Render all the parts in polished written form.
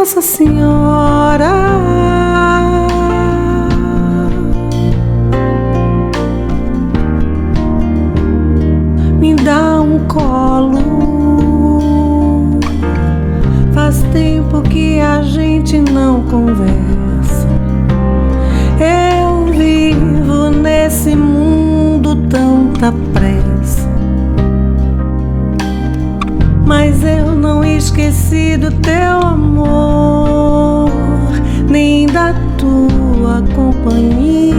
Nossa Senhora, me dá um colo. Faz tempo que a gente não conversa. Eu vivo nesse mundo tanta pressa, mas eu não esqueci do teu amor, nem da tua companhia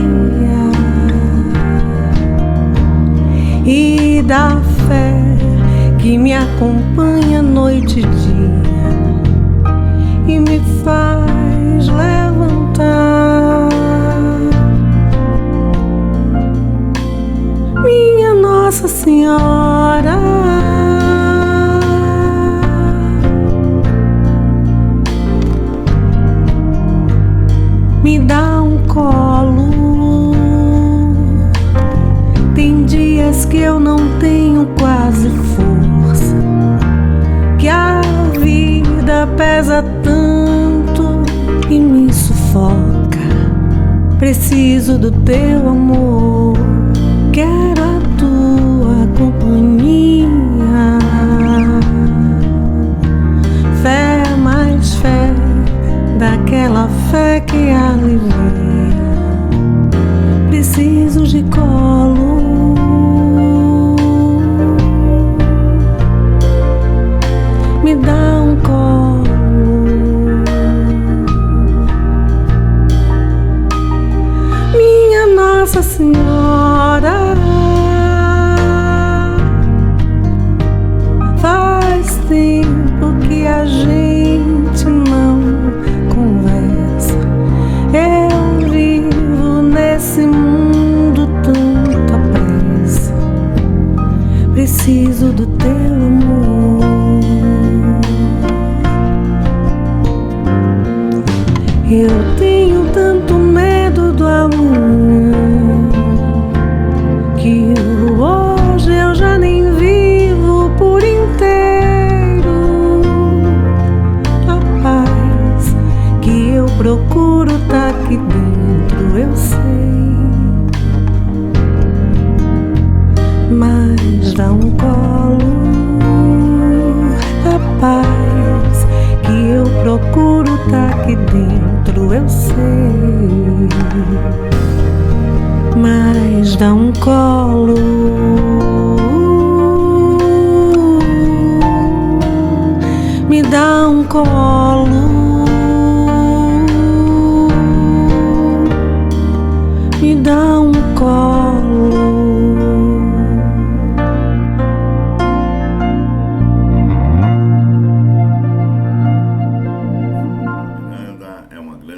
e da fé que me acompanha noite e dia e me faz levantar. Minha Nossa Senhora, me dá um colo. Tem dias que eu não tenho quase força, que a vida pesa tanto e me sufoca. Preciso do teu amor, quero a tua companhia. Fé mais fé, daquela fé que alivia. Preciso de colo. Me dá um colo. Minha Nossa Senhora, faz tempo que a gente não conversa. Eu vivo nesse mundo tanta pressa. Preciso do teu amor. Eu tenho tanto medo do amor que hoje eu já nem vivo por inteiro. A paz que eu procuro tá aqui dentro, eu sei, mas dá um colo. A paz que eu procuro tá aqui dentro, eu sei, mas dá um colo. Me dá um colo. Me dá um colo.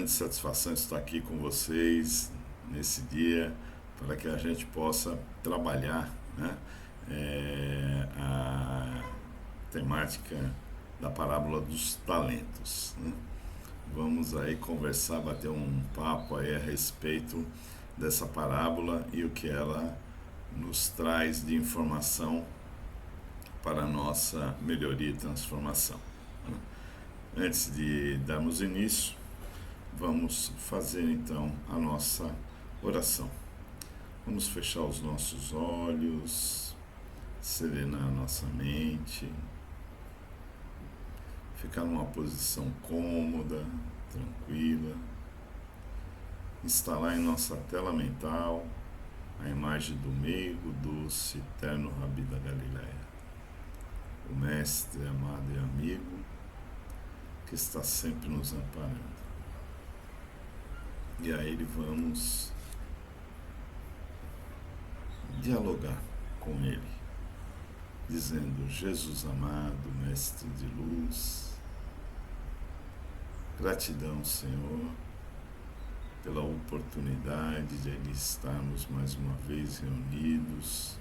Satisfação estar aqui com vocês nesse dia para que a gente possa trabalhar, né, a temática da parábola dos talentos, né? Vamos aí conversar, bater um papo aí a respeito dessa parábola e o que ela nos traz de informação para a nossa melhoria e transformação, né? Antes de darmos início, vamos fazer então a nossa oração. Vamos fechar os nossos olhos, serenar a nossa mente, ficar numa posição cômoda, tranquila, instalar em nossa tela mental a imagem do meigo, doce, eterno Rabi da Galileia, o mestre amado e amigo que está sempre nos amparando. E a ele vamos dialogar com ele, dizendo: Jesus amado, mestre de luz, gratidão, Senhor, pela oportunidade de aqui estarmos mais uma vez reunidos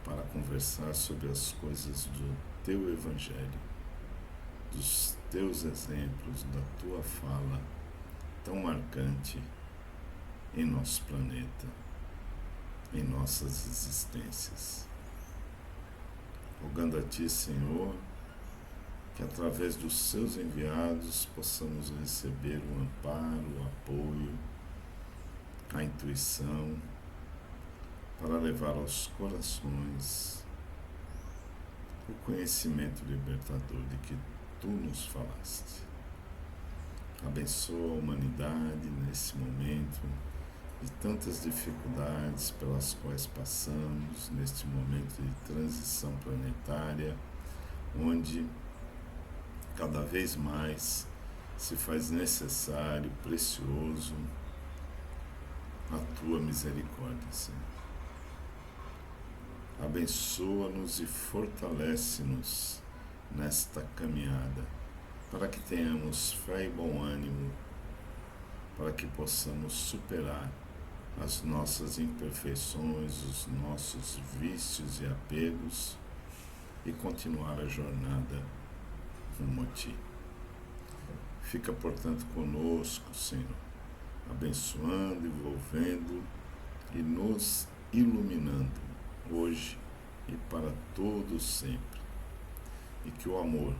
para conversar sobre as coisas do teu Evangelho, dos teus exemplos, da tua fala tão marcante em nosso planeta, em nossas existências. Rogando a Ti, Senhor, que que através dos seus enviados possamos receber o amparo, o apoio, a intuição, para levar aos corações o conhecimento libertador de que tu nos falaste. Abençoa a humanidade nesse momento de tantas dificuldades pelas quais passamos, neste momento de transição planetária, onde cada vez mais se faz necessário, precioso, a tua misericórdia, Senhor. Abençoa-nos e fortalece-nos nesta caminhada, para que tenhamos fé e bom ânimo, para que possamos superar as nossas imperfeições, os nossos vícios e apegos e continuar a jornada rumo a Ti. Fica, portanto, conosco, Senhor, abençoando, envolvendo e nos iluminando hoje e para todos sempre. E que o amor,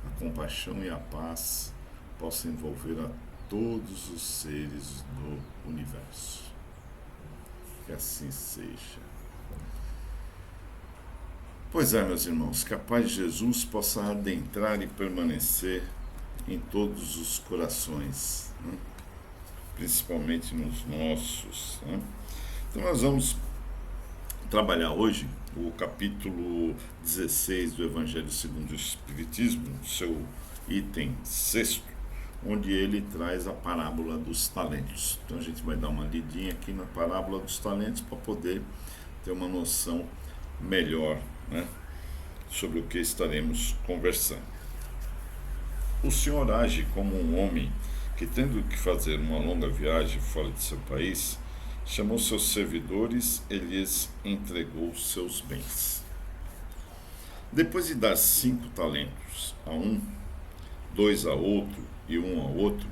a compaixão e a paz possam envolver a todos os seres do universo. Que assim seja. Pois é, meus irmãos, que a paz de Jesus possa adentrar e permanecer em todos os corações, né? Principalmente nos nossos, né? Então nós vamos trabalhar hoje o capítulo 16 do Evangelho segundo o Espiritismo, seu item 6º, onde ele traz a parábola dos talentos. Então a gente vai dar uma lidinha aqui na parábola dos talentos para poder ter uma noção melhor, né, sobre o que estaremos conversando. O Senhor age como um homem que, tendo que fazer uma longa viagem fora de seu país, chamou seus servidores e lhes entregou seus bens. Depois de dar 5 talentos a um, 2 a outro e 1 a outro,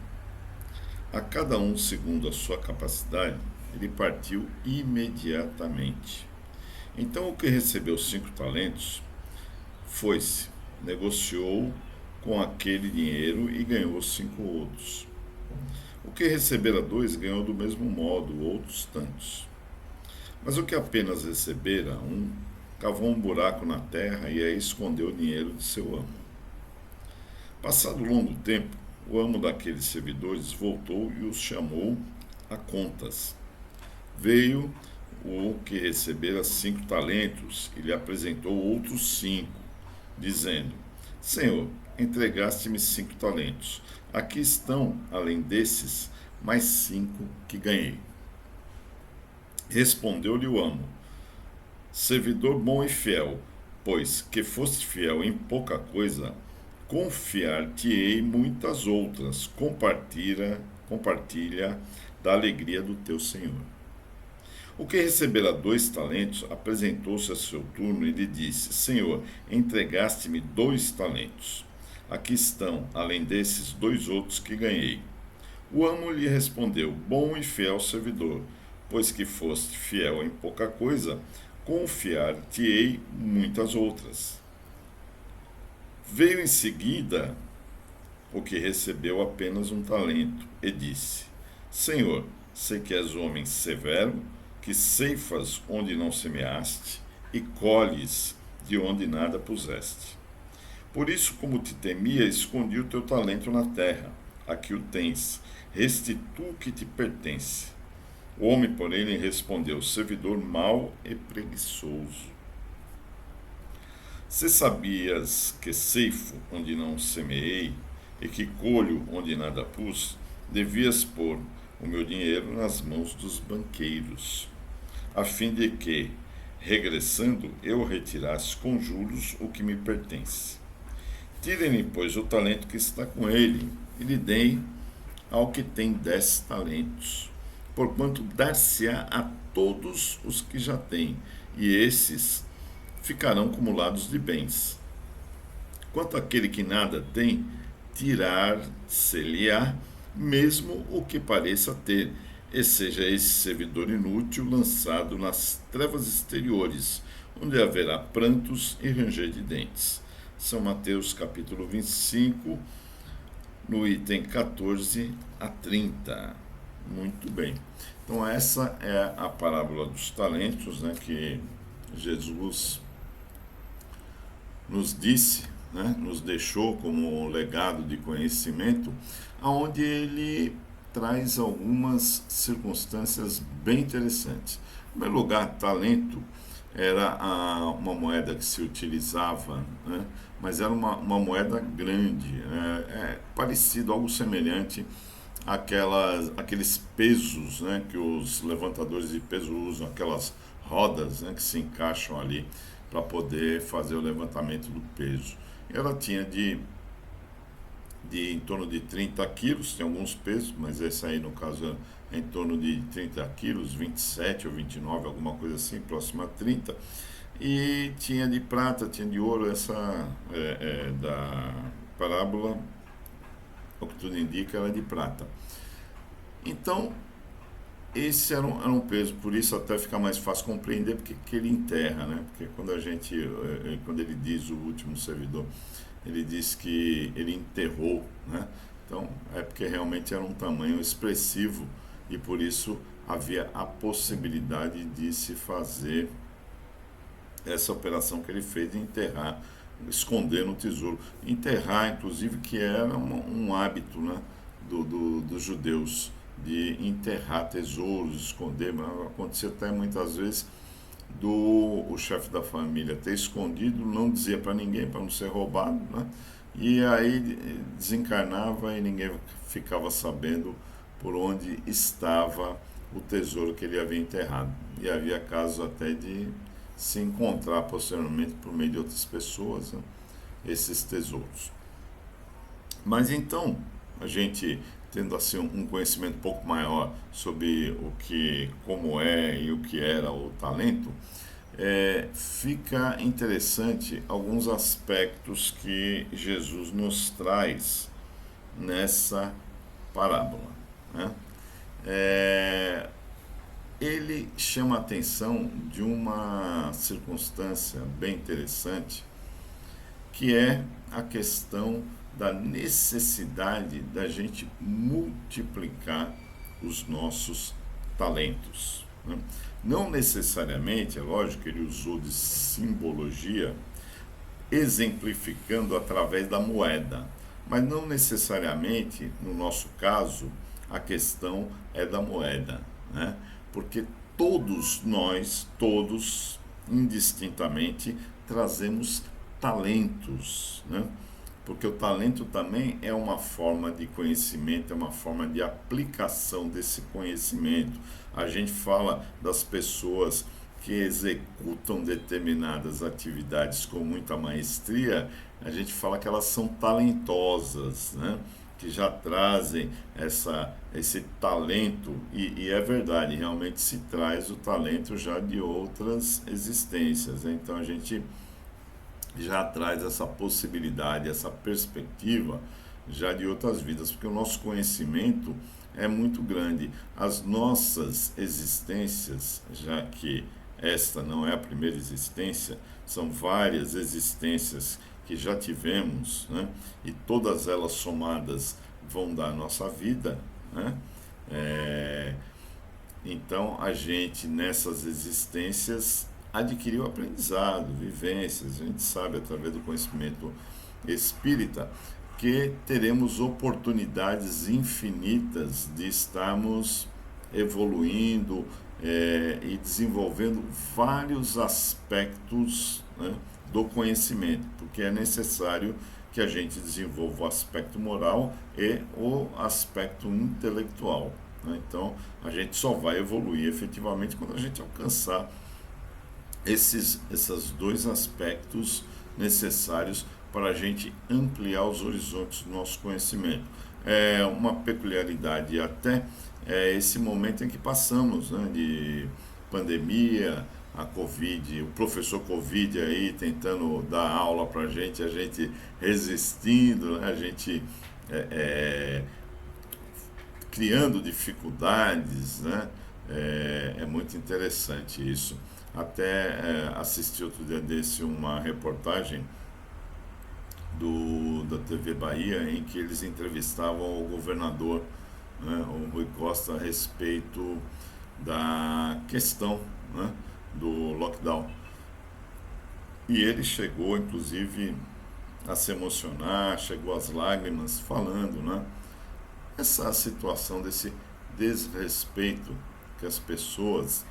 a cada um segundo a sua capacidade, ele partiu imediatamente. Então o que recebeu 5 talentos foi-se, negociou com aquele dinheiro e ganhou 5 outros. O que recebera 2 ganhou do mesmo modo outros tantos. Mas o que apenas recebera 1, cavou um buraco na terra e aí escondeu o dinheiro de seu amo. Passado longo tempo, o amo daqueles servidores voltou e os chamou a contas. Veio o que recebera 5 talentos e lhe apresentou outros 5, dizendo: Senhor, entregaste-me 5 talentos. Aqui estão, além desses, mais 5 que ganhei. Respondeu-lhe o amo: servidor bom e fiel, pois que foste fiel em pouca coisa, confiar-te-ei muitas outras. Compartilha da alegria do teu senhor. O que recebera 2 talentos apresentou-se a seu turno e lhe disse: Senhor, entregaste-me 2 talentos. Aqui estão, além desses, 2 outros que ganhei. O amo lhe respondeu: bom e fiel servidor, pois que foste fiel em pouca coisa, confiar-te-ei muitas outras. Veio em seguida o que recebeu apenas 1 talento e disse: Senhor, sei que és homem severo, que ceifas onde não semeaste e colhes de onde nada puseste. Por isso, como te temia, escondi o teu talento na terra. Aqui o tens, restitua o que te pertence. O homem, porém, lhe respondeu: servidor mau e preguiçoso. Se sabias que ceifo onde não semeei e que colho onde nada pus, devias pôr o meu dinheiro nas mãos dos banqueiros, a fim de que, regressando, eu retirasse com juros o que me pertence. Tirem-lhe, pois, o talento que está com ele, e lhe deem ao que tem 10 talentos, porquanto dar-se-á a todos os que já têm, e esses ficarão acumulados de bens. Quanto àquele que nada tem, tirar-se-lhe-á mesmo o que pareça ter, e seja esse servidor inútil lançado nas trevas exteriores, onde haverá prantos e ranger de dentes. São Mateus capítulo 25, no item 14 a 30. Muito bem. Então essa é a parábola dos talentos, né, que Jesus nos disse, né, nos deixou como um legado de conhecimento, onde ele traz algumas circunstâncias bem interessantes. Em primeiro lugar, talento era uma moeda que se utilizava, né, mas era uma moeda grande, parecido, algo semelhante àqueles pesos, né, que os levantadores de peso usam, aquelas rodas, né, que se encaixam ali para poder fazer o levantamento do peso. Ela tinha de em torno de 30 quilos, tem alguns pesos, mas esse aí no caso é em torno de 30 quilos, 27 ou 29, alguma coisa assim, próximo a 30. E tinha de prata, tinha de ouro, essa da parábola, o que tudo indica, era de prata. Então, esse era um peso, por isso até fica mais fácil compreender porque que ele enterra, né? Porque quando ele diz o último servidor, ele diz que ele enterrou, né? Então é porque realmente era um tamanho expressivo e por isso havia a possibilidade de se fazer essa operação que ele fez de enterrar, esconder no tesouro. Enterrar, inclusive, que era um hábito, né, dos judeus, de enterrar tesouros, esconder. Mas acontecia até muitas vezes o chefe da família ter escondido, não dizia para ninguém, para não ser roubado, né? E aí desencarnava e ninguém ficava sabendo por onde estava o tesouro que ele havia enterrado. E havia casos até de se encontrar posteriormente por meio de outras pessoas, né, esses tesouros. Mas então, a gente tendo assim um conhecimento um pouco maior sobre como é e o que era o talento, fica interessante alguns aspectos que Jesus nos traz nessa parábola, né? Ele chama a atenção de uma circunstância bem interessante, que é a questão da necessidade da gente multiplicar os nossos talentos, né? Não necessariamente, é lógico que ele usou de simbologia, exemplificando através da moeda, mas não necessariamente, no nosso caso, a questão é da moeda, né? Porque todos nós, indistintamente, trazemos talentos, né? Porque o talento também é uma forma de conhecimento, é uma forma de aplicação desse conhecimento. A gente fala das pessoas que executam determinadas atividades com muita maestria, a gente fala que elas são talentosas, né? Que já trazem esse talento, e é verdade, realmente se traz o talento já de outras existências, né? Então a gente já traz essa possibilidade, essa perspectiva já de outras vidas, porque o nosso conhecimento é muito grande. As nossas existências, já que esta não é a primeira existência, são várias existências que já tivemos, né? E todas elas somadas vão dar a nossa vida, né? Então a gente nessas existências adquiriu aprendizado, vivências. A gente sabe através do conhecimento espírita que teremos oportunidades infinitas de estarmos evoluindo e desenvolvendo vários aspectos, né, do conhecimento, porque é necessário que a gente desenvolva o aspecto moral e o aspecto intelectual, né? Então a gente só vai evoluir efetivamente quando a gente alcançar esses dois aspectos necessários para a gente ampliar os horizontes do nosso conhecimento. É uma peculiaridade até esse momento em que passamos, né, de pandemia, a Covid, o professor Covid aí tentando dar aula para a gente resistindo, né, a gente criando dificuldades, né? É muito interessante isso. Até assisti outro dia desse uma reportagem da TV Bahia, em que eles entrevistavam o governador, né, o Rui Costa, a respeito da questão, né, do lockdown. E ele chegou, inclusive, a se emocionar, chegou às lágrimas, falando, né, essa situação desse desrespeito que as pessoas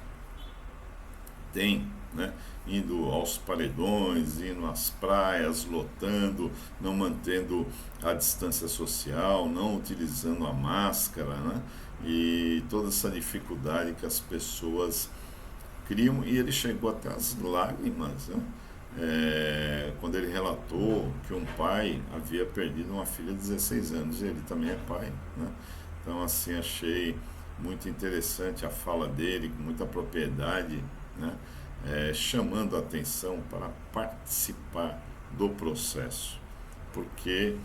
têm, né, indo aos paredões, indo às praias, lotando, não mantendo a distância social, não utilizando a máscara, né, e toda essa dificuldade que as pessoas criam, e ele chegou até as lágrimas, né? Quando ele relatou que um pai havia perdido uma filha de 16 anos, e ele também é pai, né? Então, assim, achei muito interessante a fala dele, com muita propriedade, né? Chamando a atenção para participar do processo, porque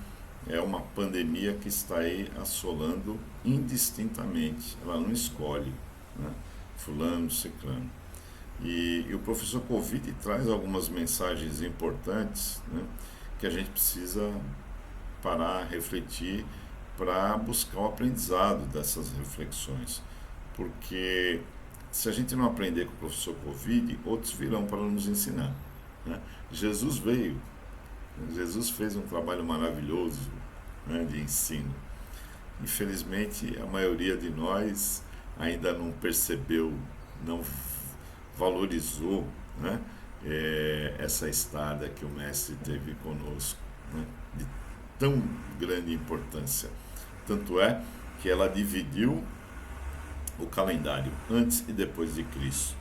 é uma pandemia que está aí assolando indistintamente, ela não escolhe, né, fulano, ciclano. E o professor Covid traz algumas mensagens importantes, né, que a gente precisa parar, refletir, para buscar o aprendizado dessas reflexões. Porque se a gente não aprender com o professor Covid, outros virão para nos ensinar, né? Jesus veio, Jesus fez um trabalho maravilhoso, né, de ensino. Infelizmente, a maioria de nós ainda não percebeu, não valorizou, né, essa estada que o Mestre teve conosco, né, de tão grande importância. Tanto é que ela dividiu o calendário antes e depois de Cristo,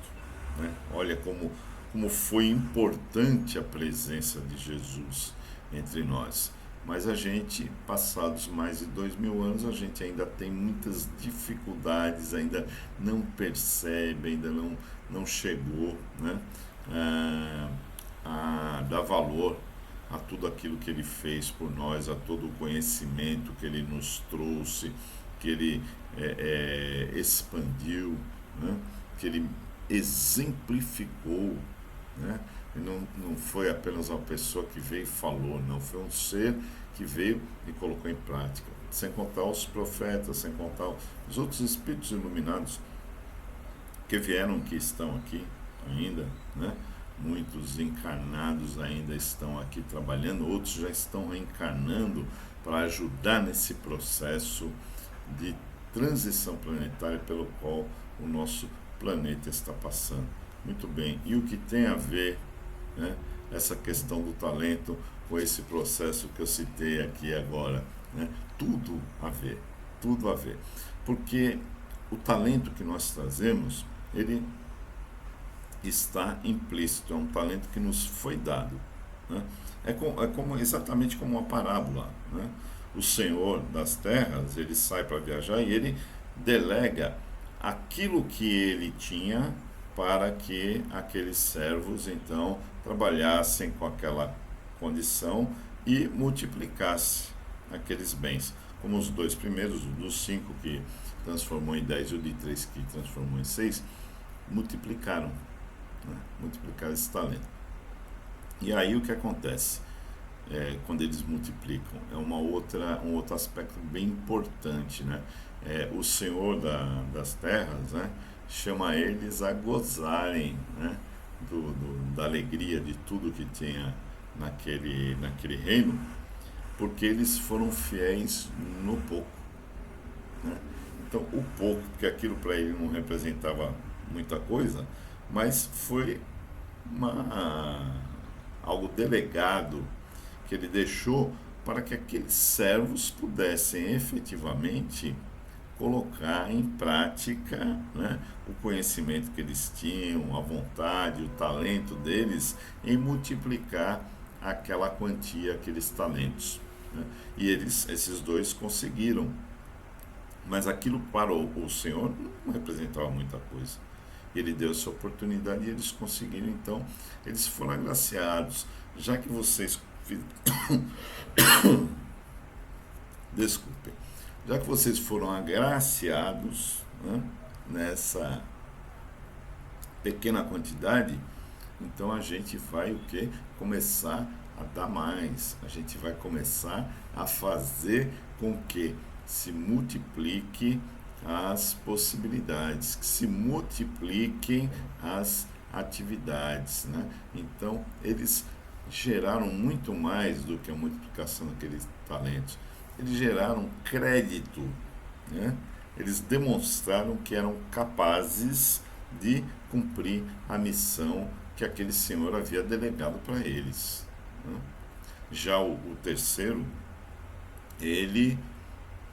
né? Olha como foi importante a presença de Jesus entre nós. Mas a gente, passados mais de 2000 anos, a gente ainda tem muitas dificuldades, ainda não percebe, ainda não chegou, né, a dar valor a tudo aquilo que ele fez por nós, a todo o conhecimento que ele nos trouxe, que ele expandiu, né, que ele exemplificou, né? E não foi apenas uma pessoa que veio e falou, não, foi um ser que veio e colocou em prática, sem contar os profetas, sem contar os outros espíritos iluminados que vieram, que estão aqui ainda, né? Muitos encarnados ainda estão aqui trabalhando, outros já estão reencarnando para ajudar nesse processo de transição planetária pelo qual o nosso planeta está passando. Muito bem, e o que tem a ver, né, essa questão do talento com esse processo que eu citei aqui agora, né? Tudo a ver, tudo a ver. Porque o talento que nós trazemos, ele está implícito, é um talento que nos foi dado, né? Exatamente como uma parábola, né? O Senhor das terras, ele sai para viajar e ele delega aquilo que ele tinha para que aqueles servos então trabalhassem com aquela condição e multiplicasse aqueles bens, como os dois primeiros, o dos 5 que transformou em 10 e o de 3 que transformou em 6, multiplicaram, né? Multiplicaram esse talento. E aí o que acontece? Quando eles multiplicam, é um outro aspecto bem importante, né? O Senhor das terras, né, chama eles a gozarem, né, da alegria de tudo que tinha naquele reino, porque eles foram fiéis no pouco, né? Então, o pouco, porque aquilo para ele não representava muita coisa, mas foi algo delegado que ele deixou para que aqueles servos pudessem efetivamente colocar em prática, né, o conhecimento que eles tinham, a vontade, o talento deles em multiplicar aquela quantia, aqueles talentos, né? E esses dois conseguiram, mas aquilo para o Senhor não representava muita coisa. Ele deu essa oportunidade e eles conseguiram, então eles foram agraciados. Já que vocês desculpem, já que vocês foram agraciados, né, nessa pequena quantidade, então a gente vai o quê? Começar a dar mais, a gente vai começar a fazer com que se multiplique as possibilidades, que se multipliquem as atividades, né? Então, eles geraram muito mais do que a multiplicação daqueles talentos. Eles geraram crédito, né? Eles demonstraram que eram capazes de cumprir a missão que aquele senhor havia delegado para eles, né? Já o terceiro, ele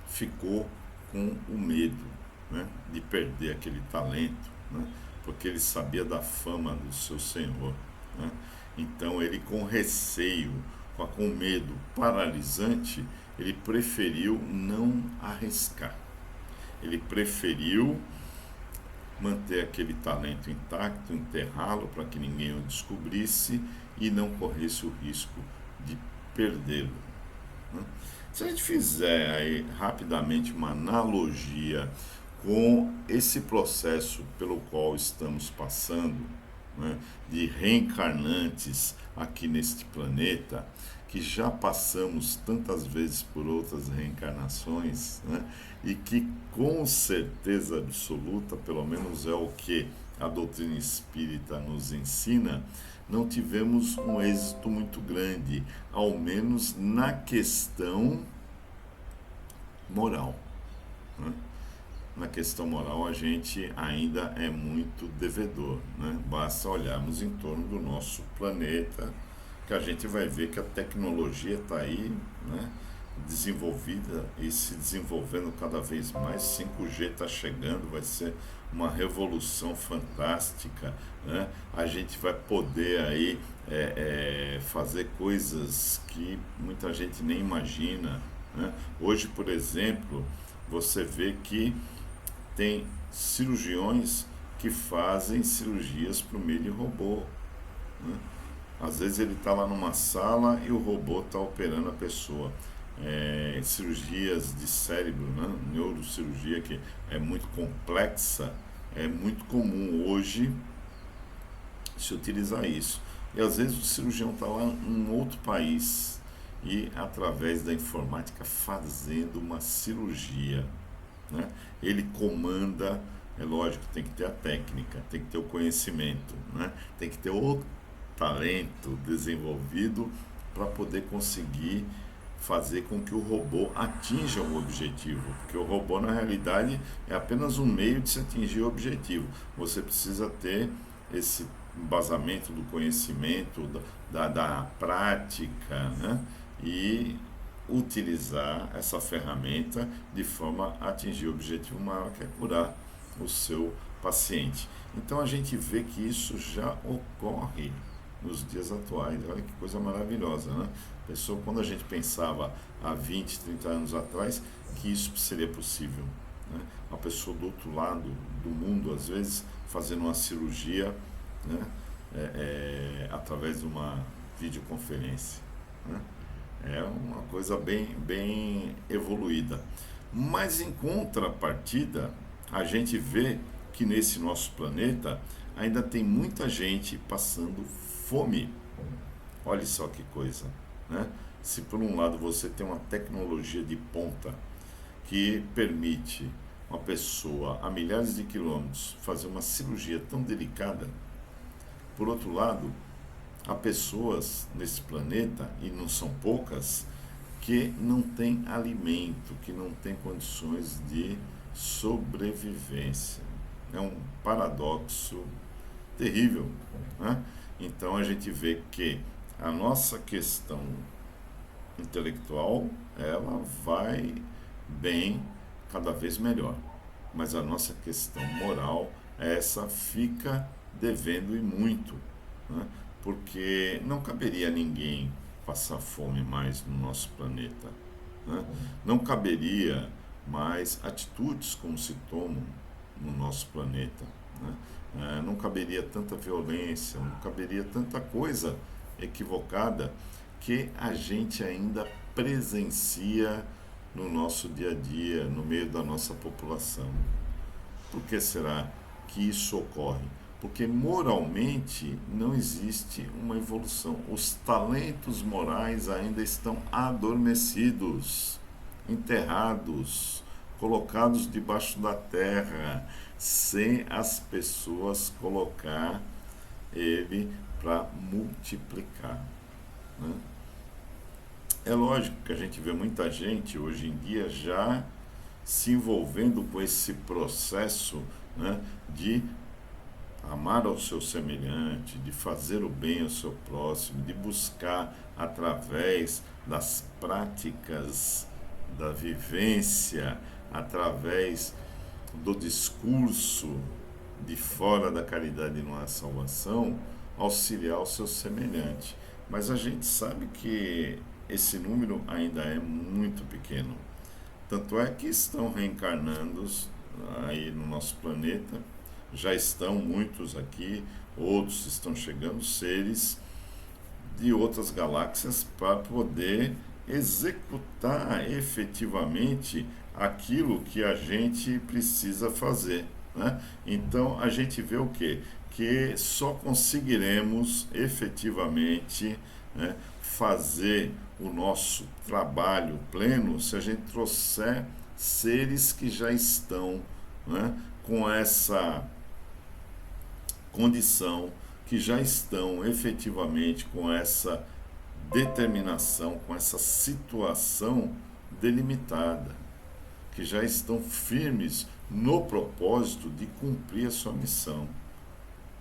ficou com o medo, né, de perder aquele talento, né, porque ele sabia da fama do seu senhor, né? Então ele, com receio, com medo paralisante, ele preferiu não arriscar. Ele preferiu manter aquele talento intacto, enterrá-lo para que ninguém o descobrisse e não corresse o risco de perdê-lo, né? Se a gente fizer aí rapidamente uma analogia com esse processo pelo qual estamos passando, né, de reencarnantes aqui neste planeta, que já passamos tantas vezes por outras reencarnações, né, e que com certeza absoluta, pelo menos é o que a doutrina espírita nos ensina, não tivemos um êxito muito grande, ao menos na questão moral, né? Na questão moral a gente ainda é muito devedor, né? Basta olharmos em torno do nosso planeta que a gente vai ver que a tecnologia está aí, né, desenvolvida e se desenvolvendo cada vez mais. 5G está chegando, vai ser uma revolução fantástica, né? A gente vai poder aí fazer coisas que muita gente nem imagina, né? Hoje, por exemplo, você vê que tem cirurgiões que fazem cirurgias por meio de robô, né? Às vezes ele está lá numa sala e o robô está operando a pessoa. Cirurgias de cérebro, né? Neurocirurgia, que é muito complexa, é muito comum hoje se utilizar isso. E às vezes o cirurgião está lá em outro país e, através da informática, fazendo uma cirurgia, né? Ele comanda, é lógico, tem que ter a técnica, tem que ter o conhecimento, né? Tem que ter o talento desenvolvido para poder conseguir fazer com que o robô atinja o objetivo, porque o robô, na realidade, é apenas um meio de se atingir o objetivo. Você precisa ter esse embasamento do conhecimento, da prática, né? E utilizar essa ferramenta de forma a atingir o objetivo maior, que é curar o seu paciente. Então a gente vê que isso já ocorre nos dias atuais. Olha que coisa maravilhosa, né? Pessoa, quando a gente pensava há 20, 30 anos atrás que isso seria possível, né? Uma pessoa do outro lado do mundo, às vezes, fazendo uma cirurgia, né? Através de uma videoconferência, né? É uma coisa bem evoluída. Mas, em contrapartida, a gente vê que nesse nosso planeta ainda tem muita gente passando fome. Olha só que coisa, né? Se por um lado você tem uma tecnologia de ponta que permite uma pessoa a milhares de quilômetros fazer uma cirurgia tão delicada, por outro lado, há pessoas nesse planeta, e não são poucas, que não têm alimento, que não têm condições de sobrevivência. É um paradoxo terrível, né? Então a gente vê que a nossa questão intelectual, ela vai bem, cada vez melhor, mas a nossa questão moral, essa fica devendo e muito, né? Porque não caberia a ninguém passar fome mais no nosso planeta, né? Não caberia mais atitudes como se tomam no nosso planeta, né? Não caberia tanta violência, não caberia tanta coisa equivocada que a gente ainda presencia no nosso dia a dia, no meio da nossa população. Por que será que isso ocorre? Porque moralmente não existe uma evolução. Os talentos morais ainda estão adormecidos, enterrados, colocados debaixo da terra, sem as pessoas colocar ele para multiplicar, né? É lógico que a gente vê muita gente hoje em dia já se envolvendo com esse processo, né, de amar ao seu semelhante, de fazer o bem ao seu próximo, de buscar através das práticas da vivência, através do discurso de fora da caridade não há salvação, auxiliar o seu semelhante. Mas a gente sabe que esse número ainda é muito pequeno. Tanto é que estão reencarnando aí no nosso planeta, já estão muitos aqui, outros estão chegando, seres de outras galáxias para poder executar efetivamente aquilo que a gente precisa fazer, né? Então a gente vê o quê? Que só conseguiremos efetivamente, né, fazer o nosso trabalho pleno se a gente trouxer seres que já estão, né, com essa condição, que já estão efetivamente com essa determinação, com essa situação delimitada, que já estão firmes no propósito de cumprir a sua missão,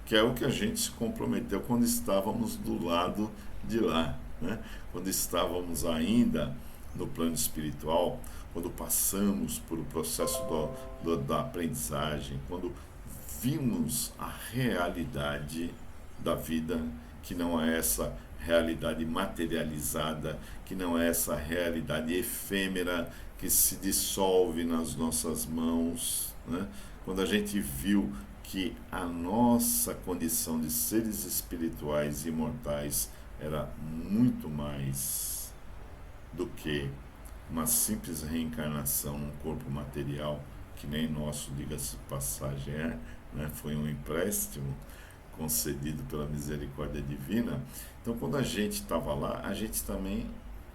que é o que a gente se comprometeu quando estávamos do lado de lá, né? Quando estávamos ainda no plano espiritual, quando passamos por o processo da aprendizagem, quando vimos a realidade da vida, que não é essa realidade materializada, que não é essa realidade efêmera que se dissolve nas nossas mãos, né? Quando a gente viu que a nossa condição de seres espirituais imortais era muito mais do que uma simples reencarnação num corpo material, que nem nosso, diga-se de passagem, né? Foi um empréstimo concedido pela misericórdia divina. Então, quando a gente estava lá, a gente também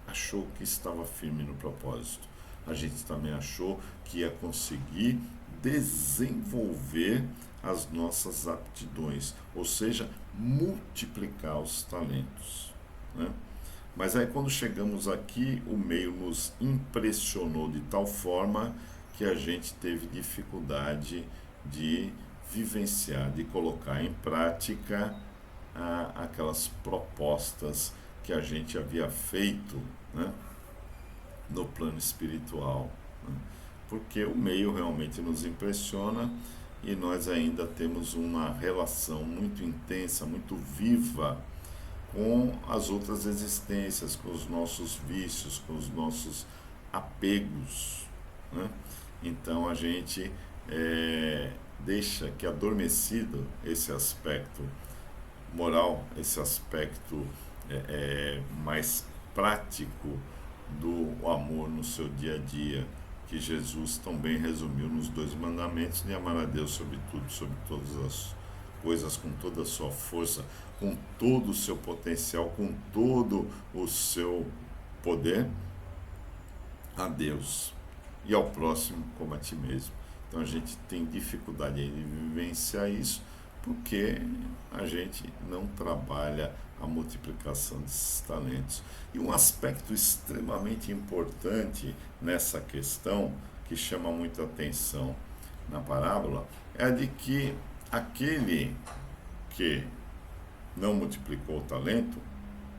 achou que estava firme no propósito. A gente também achou que ia conseguir desenvolver as nossas aptidões, ou seja, multiplicar os talentos, né? Mas aí quando chegamos aqui, o meio nos impressionou de tal forma que a gente teve dificuldade de vivenciar, de colocar em prática aquelas propostas que a gente havia feito, né, no plano espiritual, né? Porque o meio realmente nos impressiona e nós ainda temos uma relação muito intensa, muito viva com as outras existências, com os nossos vícios, com os nossos apegos, né? Então a gente deixa que adormecido esse aspecto moral, esse aspecto mais prático do amor no seu dia a dia, que Jesus também resumiu nos 2 mandamentos, de amar a Deus sobre tudo, sobre todas as coisas, com toda a sua força, com todo o seu potencial, com todo o seu poder, a Deus e ao próximo como a ti mesmo. Então a gente tem dificuldade de vivenciar isso porque a gente não trabalha a multiplicação desses talentos. E um aspecto extremamente importante nessa questão, que chama muita atenção na parábola, é a de que aquele que não multiplicou o talento,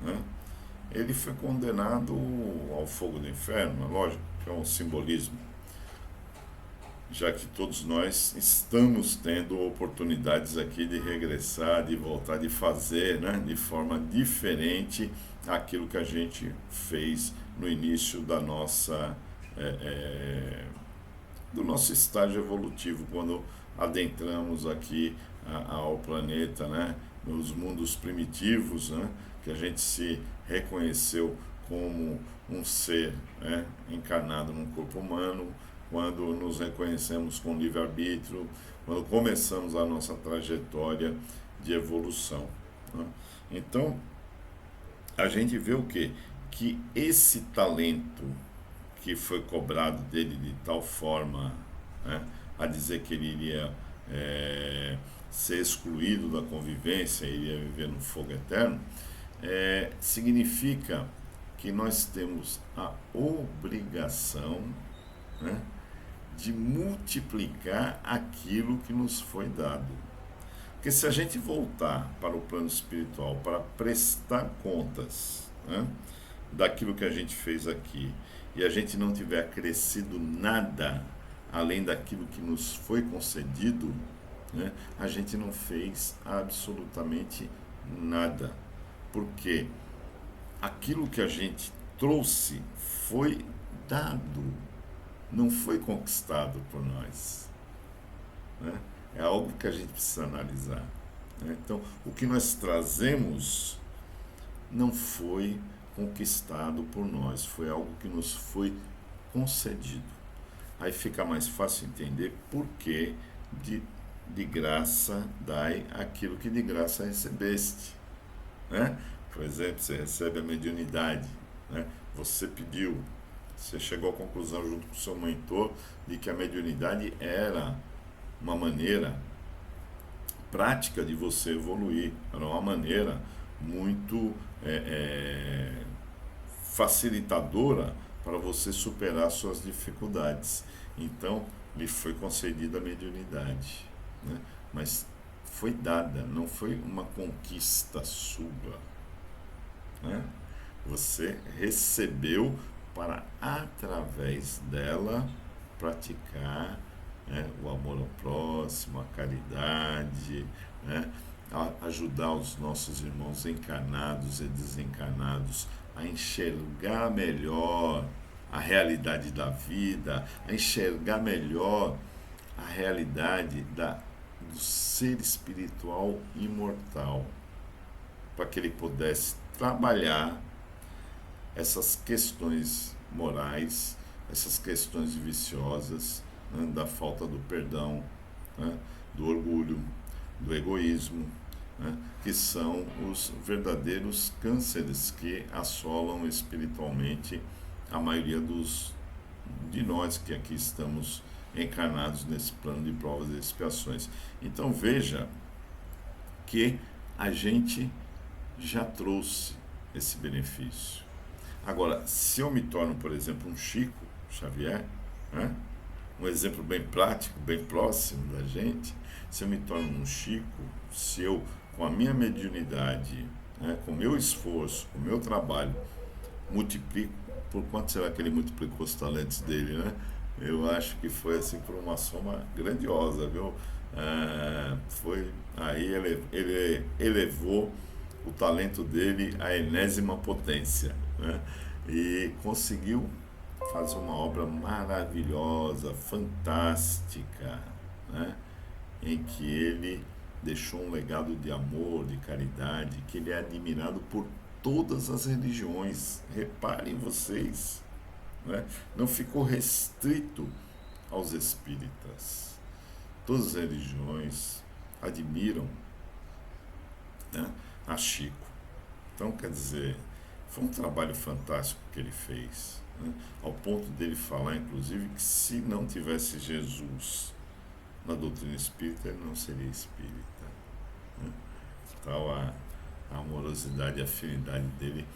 né, ele foi condenado ao fogo do inferno. Lógico que é um simbolismo, já que todos nós estamos tendo oportunidades aqui de regressar, de voltar, de fazer, né, de forma diferente aquilo que a gente fez no início da nossa, do nosso estágio evolutivo, quando adentramos aqui ao planeta, né, nos mundos primitivos, né, que a gente se reconheceu como um ser, né, encarnado num corpo humano, quando nos reconhecemos com livre-arbítrio, quando começamos a nossa trajetória de evolução, né? Então, a gente vê o quê? Que esse talento que foi cobrado dele de tal forma, né, a dizer que ele iria ser excluído da convivência, iria viver no fogo eterno, significa que nós temos a obrigação, né, de multiplicar aquilo que nos foi dado. Porque se a gente voltar para o plano espiritual para prestar contas, né, daquilo que a gente fez aqui, e a gente não tiver crescido nada além daquilo que nos foi concedido, né, a gente não fez absolutamente nada. Porque aquilo que a gente trouxe foi dado, não foi conquistado por nós, né? É algo que a gente precisa analisar, né? Então, o que nós trazemos não foi conquistado por nós, foi algo que nos foi concedido. Aí fica mais fácil entender por que de graça dai aquilo que de graça recebeste, né? Por exemplo, você recebe a mediunidade, né? Você pediu, você chegou à conclusão junto com o seu mentor de que a mediunidade era uma maneira prática de você evoluir, era uma maneira muito facilitadora para você superar suas dificuldades. Então, lhe foi concedida a mediunidade, né? Mas foi dada, não foi uma conquista sua, né? Você recebeu para, através dela, praticar, né, o amor ao próximo, a caridade, né, ajudar os nossos irmãos encarnados e desencarnados a enxergar melhor a realidade da vida, a enxergar melhor a realidade do ser espiritual imortal, para que ele pudesse trabalhar essas questões morais, essas questões viciosas, né, da falta do perdão, né, do orgulho, do egoísmo, né, que são os verdadeiros cânceres que assolam espiritualmente a maioria de nós que aqui estamos encarnados nesse plano de provas e expiações. Então veja que a gente já trouxe esse benefício. Agora, se eu me torno, por exemplo, um Chico Xavier, né, um exemplo bem prático, bem próximo da gente, se eu me torno um Chico, se eu, com a minha mediunidade, né, com o meu esforço, com o meu trabalho, multiplico, por quanto será que ele multiplicou os talentos dele, né? Eu acho que foi assim por uma soma grandiosa, viu? Aí ele elevou o talento dele à enésima potência, né? E conseguiu fazer uma obra maravilhosa, fantástica, né? Em que ele deixou um legado de amor, de caridade, que ele é admirado por todas as religiões. Reparem vocês, né? Não ficou restrito aos espíritas. Todas as religiões admiram, né, a Chico. Então, quer dizer, foi um trabalho fantástico que ele fez, né? Ao ponto dele falar, inclusive, que se não tivesse Jesus na doutrina espírita, ele não seria espírita, né? Tal a amorosidade e afinidade dele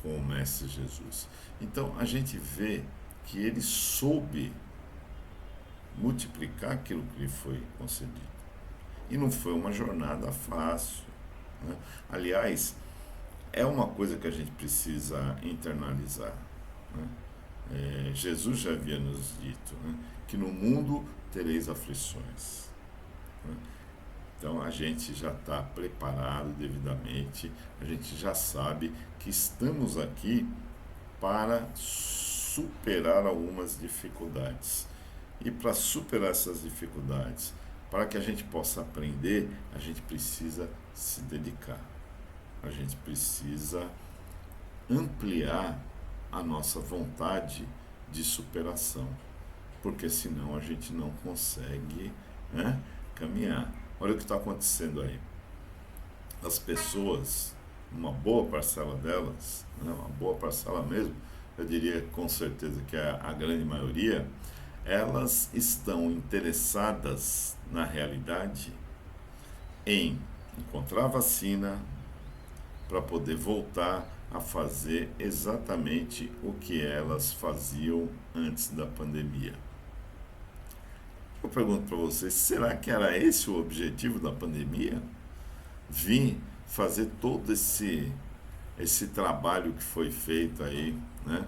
com o Mestre Jesus. Então, a gente vê que ele soube multiplicar aquilo que lhe foi concedido. E não foi uma jornada fácil, né? Aliás, é uma coisa que a gente precisa internalizar, né? Jesus já havia nos dito, né, que no mundo tereis aflições, né? Então a gente já está preparado devidamente, a gente já sabe que estamos aqui para superar algumas dificuldades. E para superar essas dificuldades, para que a gente possa aprender, a gente precisa se dedicar. A gente precisa ampliar a nossa vontade de superação. porque senão a gente não consegue, né, caminhar. Olha o que está acontecendo aí. As pessoas, uma boa parcela delas, né, uma boa parcela mesmo, eu diria com certeza que é a grande maioria, elas estão interessadas na realidade em encontrar vacina para poder voltar a fazer exatamente o que elas faziam antes da pandemia. Eu pergunto para vocês, será que era esse o objetivo da pandemia? Vir fazer todo esse trabalho que foi feito aí, né,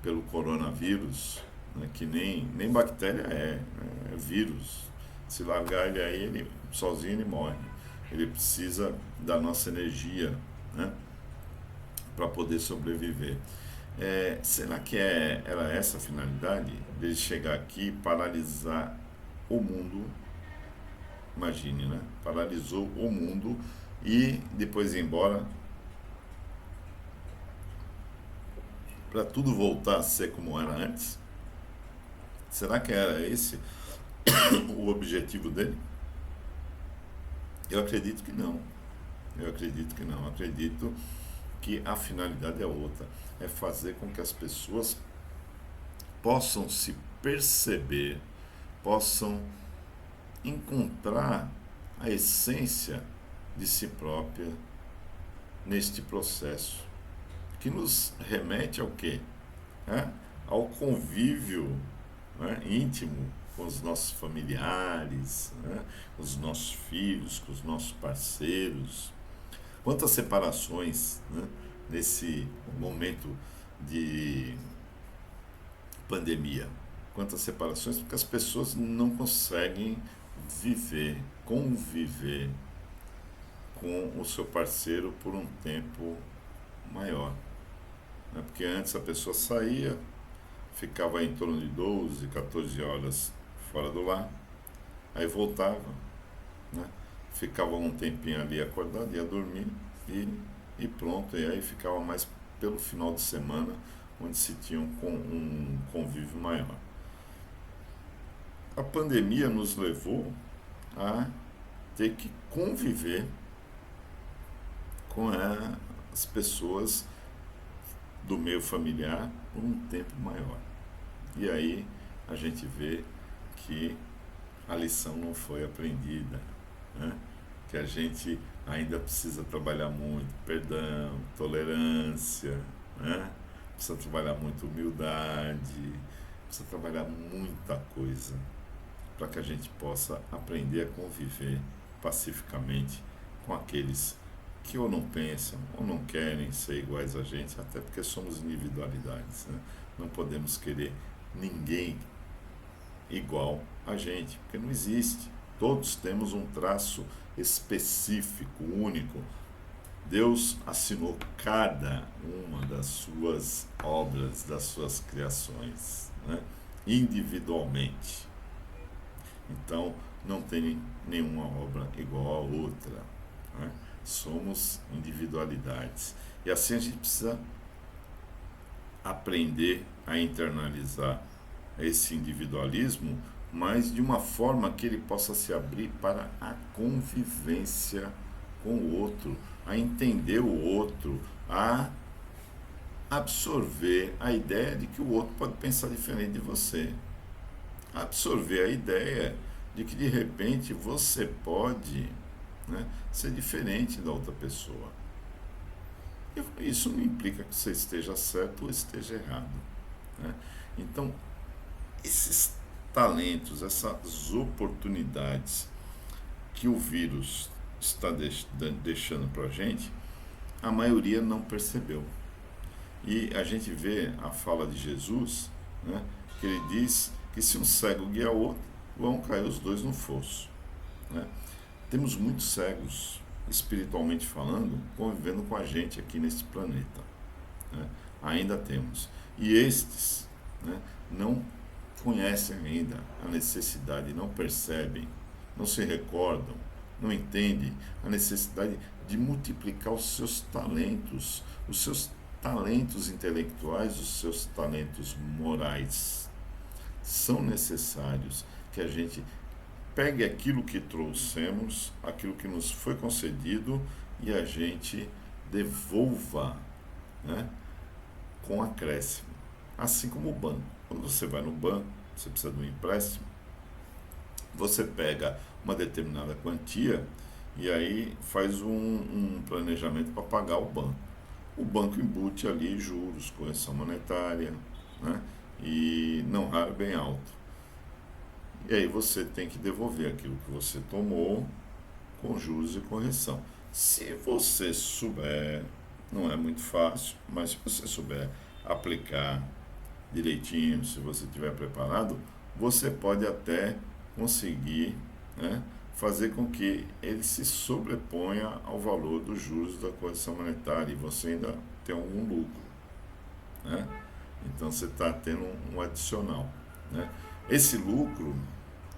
pelo coronavírus, né, que nem bactéria é vírus. Se largar ele aí, ele sozinho ele morre. Ele precisa da nossa energia, né, para poder sobreviver. Será que era essa a finalidade? De chegar aqui e paralisar o mundo? Imagine, né? Paralisou o mundo e depois ir embora para tudo voltar a ser como era antes? Será que era esse o objetivo dele? Eu acredito que não. Eu acredito que não. Eu acredito que a finalidade é outra. É fazer com que as pessoas possam se perceber, possam encontrar a essência de si própria neste processo, que nos remete ao quê? Ao convívio, né, íntimo com os nossos familiares, né, com os nossos filhos, com os nossos parceiros. Quantas separações, né, nesse momento de pandemia? Quantas separações, porque as pessoas não conseguem conviver com o seu parceiro por um tempo maior, né? Porque antes a pessoa saía, ficava em torno de 12, 14 horas fora do lar, aí voltava, né? Ficava um tempinho ali acordado, ia dormir e pronto, e aí ficava mais pelo final de semana, onde se tinha um convívio maior. A pandemia nos levou a ter que conviver com as pessoas do meio familiar por um tempo maior. E aí a gente vê que a lição não foi aprendida, né? Que a gente ainda precisa trabalhar muito perdão, tolerância, né? Precisa trabalhar muito humildade, precisa trabalhar muita coisa para que a gente possa aprender a conviver pacificamente com aqueles que ou não pensam ou não querem ser iguais a gente, até porque somos individualidades, né? Não podemos querer ninguém igual a gente, porque não existe. Todos temos um traço específico, único. Deus assinou cada uma das suas obras, das suas criações, né, individualmente. Então, não tem nenhuma obra igual a outra, né? Somos individualidades. E assim a gente precisa aprender a internalizar esse individualismo, mas de uma forma que ele possa se abrir para a convivência com o outro, a entender o outro, a absorver a ideia de que o outro pode pensar diferente de você, absorver a ideia de que de repente você pode, né, ser diferente da outra pessoa. Isso não implica que você esteja certo ou esteja errado, né? Então, esses talentos, essas oportunidades que o vírus está deixando para a gente, a maioria não percebeu. E a gente vê a fala de Jesus, né, que ele diz que se um cego guiar o outro, vão cair os dois no fosso, né? Temos muitos cegos, espiritualmente falando, convivendo com a gente aqui neste planeta, né? Ainda temos. E estes, né, não conhecem ainda a necessidade, não percebem, não se recordam, não entendem a necessidade de multiplicar os seus talentos intelectuais, os seus talentos morais. são necessários que a gente pegue aquilo que trouxemos, aquilo que nos foi concedido e a gente devolva, né, com acréscimo. Assim como o banco. Quando você vai no banco, você precisa de um empréstimo, você pega uma determinada quantia e aí faz um planejamento para pagar o banco. O banco embute ali juros, correção monetária, né, e não raro bem alto. E aí você tem que devolver aquilo que você tomou com juros e correção. Se você souber, não é muito fácil, mas se você souber aplicar direitinho, se você estiver preparado, você pode até conseguir, né, fazer com que ele se sobreponha ao valor dos juros da correção monetária e você ainda tem algum lucro, né? Então você está tendo um adicional, né? Esse lucro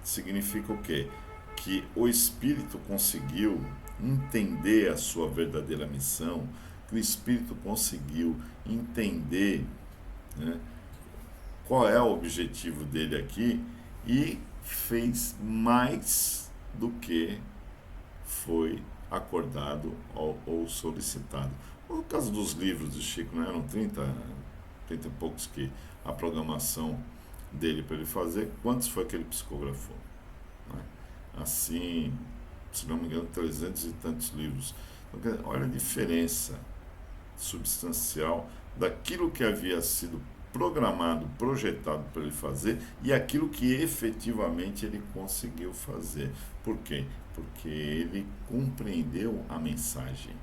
significa o quê? Que o espírito conseguiu entender a sua verdadeira missão, que o espírito conseguiu entender, né, qual é o objetivo dele aqui e fez mais do que foi acordado ou solicitado. No caso dos livros do Chico, né, eram 30 e poucos que a programação dele para ele fazer, quantos foi que ele psicografou? Né? Assim, se não me engano, 300 e tantos livros. Então, olha a diferença substancial daquilo que havia sido programado, projetado para ele fazer e aquilo que efetivamente ele conseguiu fazer. Por quê? Porque ele compreendeu a mensagem,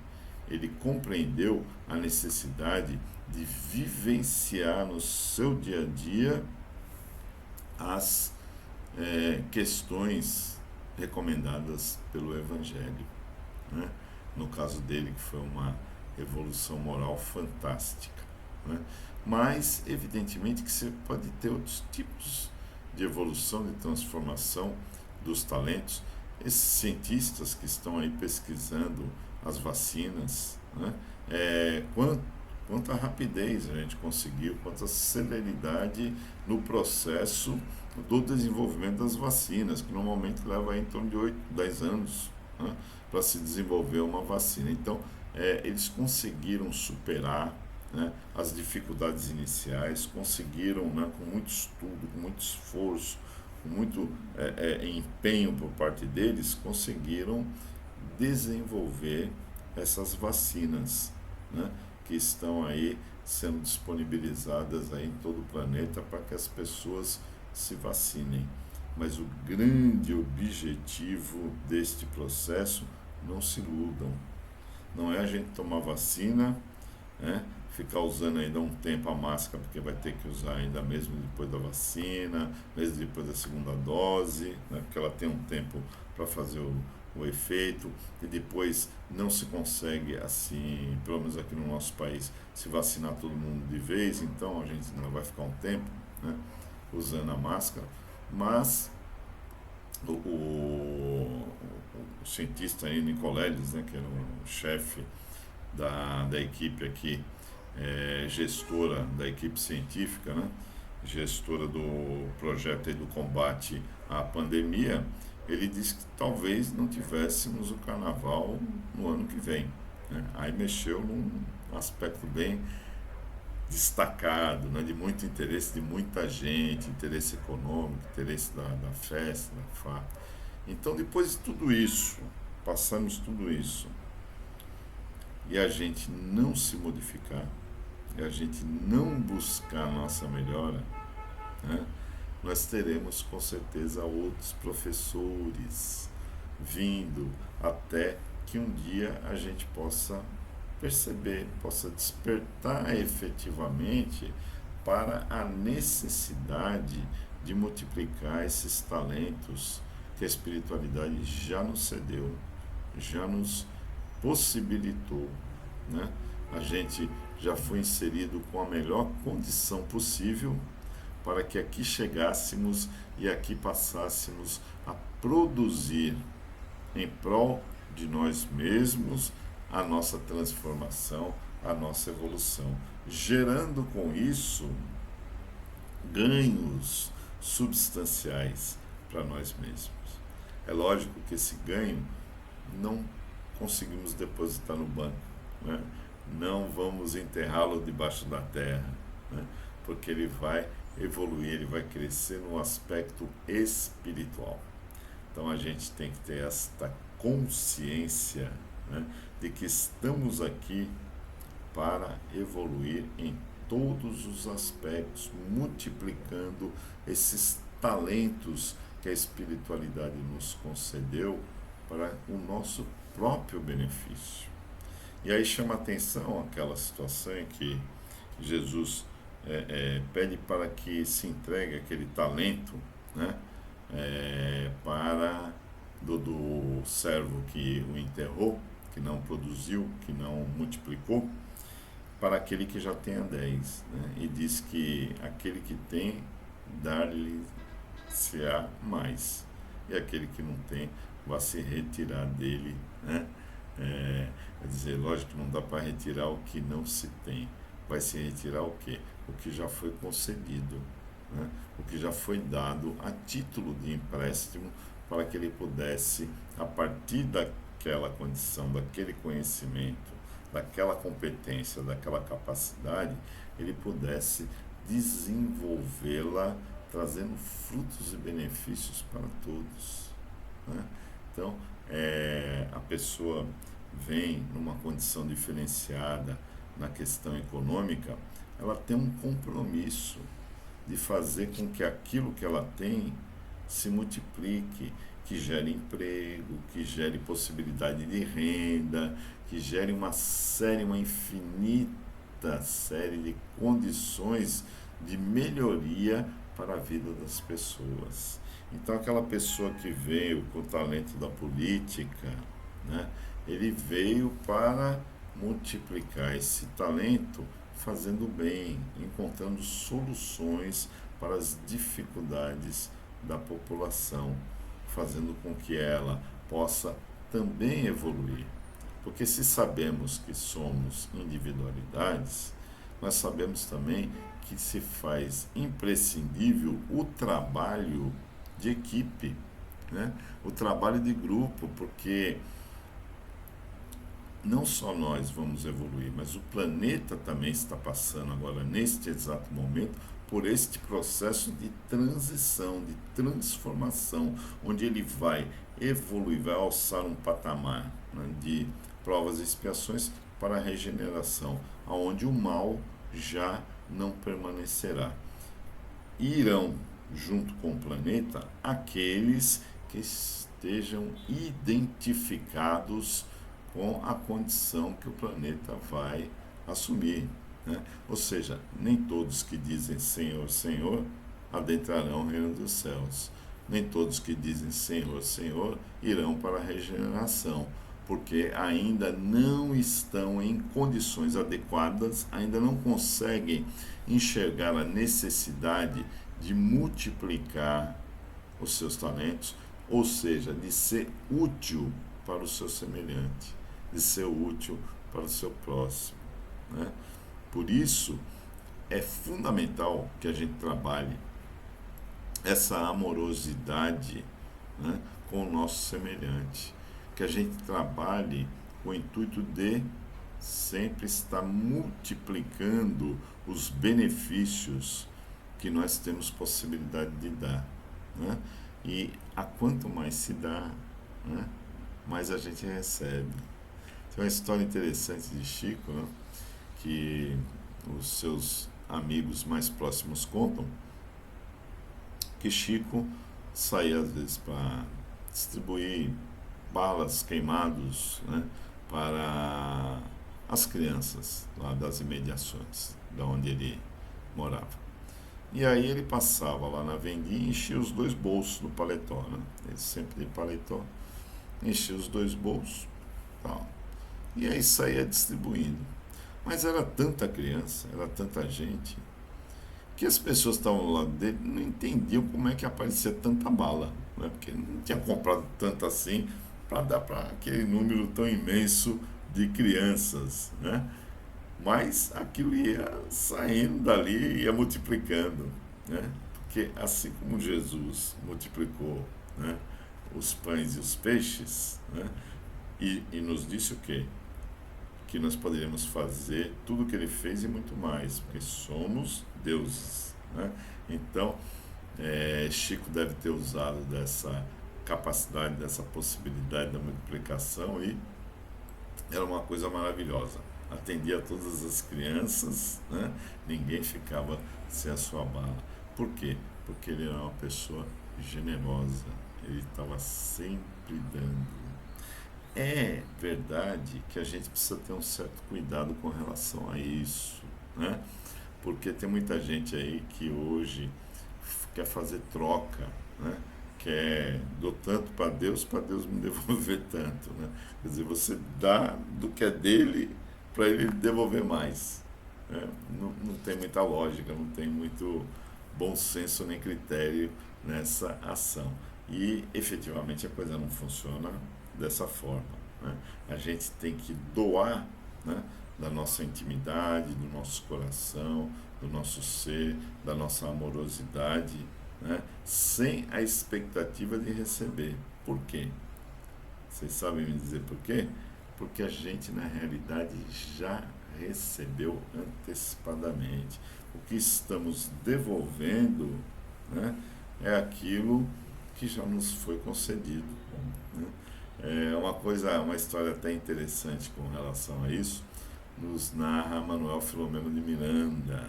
ele compreendeu a necessidade de vivenciar no seu dia a dia as questões recomendadas pelo Evangelho, né? No caso dele, que foi uma evolução moral fantástica, né? Mas, evidentemente, que você pode ter outros tipos de evolução, de transformação dos talentos. Esses cientistas que estão aí pesquisando as vacinas, né? Quanta rapidez a gente conseguiu, quanta celeridade no processo do desenvolvimento das vacinas, que normalmente leva aí em torno de 8, 10 anos, né, para se desenvolver uma vacina. Então, eles conseguiram superar, né, as dificuldades iniciais, conseguiram, né, com muito estudo, com muito esforço, com muito empenho por parte deles, conseguiram desenvolver essas vacinas, né, que estão aí sendo disponibilizadas aí em todo o planeta para que as pessoas se vacinem. Mas o grande objetivo deste processo, não se iludam, não é a gente tomar vacina, né, ficar usando ainda um tempo a máscara, porque vai ter que usar ainda mesmo depois da vacina, mesmo depois da segunda dose, né, porque ela tem um tempo para fazer o efeito, e depois não se consegue, assim, pelo menos aqui no nosso país, se vacinar todo mundo de vez, então a gente não vai ficar um tempo, né, usando a máscara, mas o cientista aí, Nicoleles, né, que era o chefe da equipe aqui, gestora da equipe científica, né, gestora do projeto aí do combate à pandemia, ele disse que talvez não tivéssemos o carnaval no ano que vem, né? Aí mexeu num aspecto bem destacado, né, de muito interesse de muita gente, interesse econômico, interesse da festa, da farra. Então, depois de tudo isso, passamos tudo isso, e a gente não se modificar, e a gente não buscar a nossa melhora, né, nós teremos com certeza outros professores vindo até que um dia a gente possa perceber, possa despertar efetivamente para a necessidade de multiplicar esses talentos que a espiritualidade já nos cedeu, já nos possibilitou, né? A gente já foi inserido com a melhor condição possível para que aqui chegássemos e aqui passássemos a produzir em prol de nós mesmos a nossa transformação, a nossa evolução, gerando com isso ganhos substanciais para nós mesmos. É lógico que esse ganho não conseguimos depositar no banco, né? Não vamos enterrá-lo debaixo da terra, né? Porque ele vai evoluir, ele vai crescer no aspecto espiritual. Então a gente tem que ter esta consciência, né, de que estamos aqui para evoluir em todos os aspectos, multiplicando esses talentos que a espiritualidade nos concedeu para o nosso próprio benefício. E aí chama atenção aquela situação em que Jesus pede para que se entregue aquele talento, né, para do servo que o enterrou, que não produziu, que não multiplicou, para aquele que já tenha 10, né? E diz que aquele que tem, dar-lhe-se-á mais, e aquele que não tem, vai se retirar dele, né? Quer dizer, lógico que não dá para retirar o que não se tem, vai se retirar o quê? O que já foi concedido, né? O que já foi dado a título de empréstimo para que ele pudesse, a partir daquela condição, daquele conhecimento, daquela competência, daquela capacidade, ele pudesse desenvolvê-la, trazendo frutos e benefícios para todos, né? Então, a pessoa vem numa condição diferenciada na questão econômica, ela tem um compromisso de fazer com que aquilo que ela tem se multiplique, que gere emprego, que gere possibilidade de renda, que gere uma infinita série de condições de melhoria para a vida das pessoas. Então aquela pessoa que veio com o talento da política, né, ele veio para multiplicar esse talento fazendo bem, encontrando soluções para as dificuldades da população, fazendo com que ela possa também evoluir. Porque se sabemos que somos individualidades, nós sabemos também que se faz imprescindível o trabalho de equipe, né? O trabalho de grupo, porque não só nós vamos evoluir, mas o planeta também está passando agora, neste exato momento, por este processo de transição, de transformação, onde ele vai evoluir, vai alçar um patamar, né, de provas e expiações para a regeneração, aonde o mal já não permanecerá. E irão, junto com o planeta, aqueles que estejam identificados com a condição que o planeta vai assumir, né? Ou seja, nem todos que dizem Senhor, Senhor, adentrarão o reino dos céus. Nem todos que dizem Senhor, Senhor, irão para a regeneração, porque ainda não estão em condições adequadas, ainda não conseguem enxergar a necessidade de multiplicar os seus talentos, ou seja, de ser útil para o seu semelhante, de ser útil para o seu próximo, né? Por isso, é fundamental que a gente trabalhe essa amorosidade, né, com o nosso semelhante, que a gente trabalhe com o intuito de sempre estar multiplicando os benefícios que nós temos possibilidade de dar, né? E a quanto mais se dá, né, mais a gente recebe. Tem uma história interessante de Chico, né, que os seus amigos mais próximos contam, que Chico saía às vezes para distribuir balas queimados, né, para as crianças lá das imediações, da onde ele morava. E aí ele passava lá na vendinha e enchia os 2 bolsos do paletó, né? Ele sempre de paletó, enchia os 2 bolsos, tal. E aí saía distribuindo. Mas era tanta criança, era tanta gente, que as pessoas que estavam do lado dele não entendiam como é que aparecia tanta bala, né? Porque não tinha comprado tanto assim para dar para aquele número tão imenso de crianças, né? Mas aquilo ia saindo dali, ia multiplicando, né? Porque assim como Jesus multiplicou, né, os pães e os peixes, né, e nos disse o quê? Que nós poderíamos fazer tudo o que ele fez e muito mais, porque somos deuses, né? Então, Chico deve ter usado dessa capacidade, dessa possibilidade da multiplicação e era uma coisa maravilhosa. Atendia a todas as crianças, né? Ninguém ficava sem a sua bala. Por quê? Porque ele era uma pessoa generosa, ele estava sempre dando. É verdade que a gente precisa ter um certo cuidado com relação a isso, né? Porque tem muita gente aí que hoje quer fazer troca, né? Quer dou tanto para Deus me devolver tanto, né? Quer dizer, você dá do que é dele para ele devolver mais, né? Não tem muita lógica, não tem muito bom senso nem critério nessa ação. E efetivamente a coisa não funciona dessa forma, né? A gente tem que doar, né, da nossa intimidade, do nosso coração, do nosso ser, da nossa amorosidade, né, sem a expectativa de receber. Por quê? Vocês sabem me dizer por quê? Porque a gente, na realidade, já recebeu antecipadamente. O que estamos devolvendo, né, é aquilo que já nos foi concedido, né? É uma história até interessante com relação a isso, nos narra Manuel Filomeno de Miranda,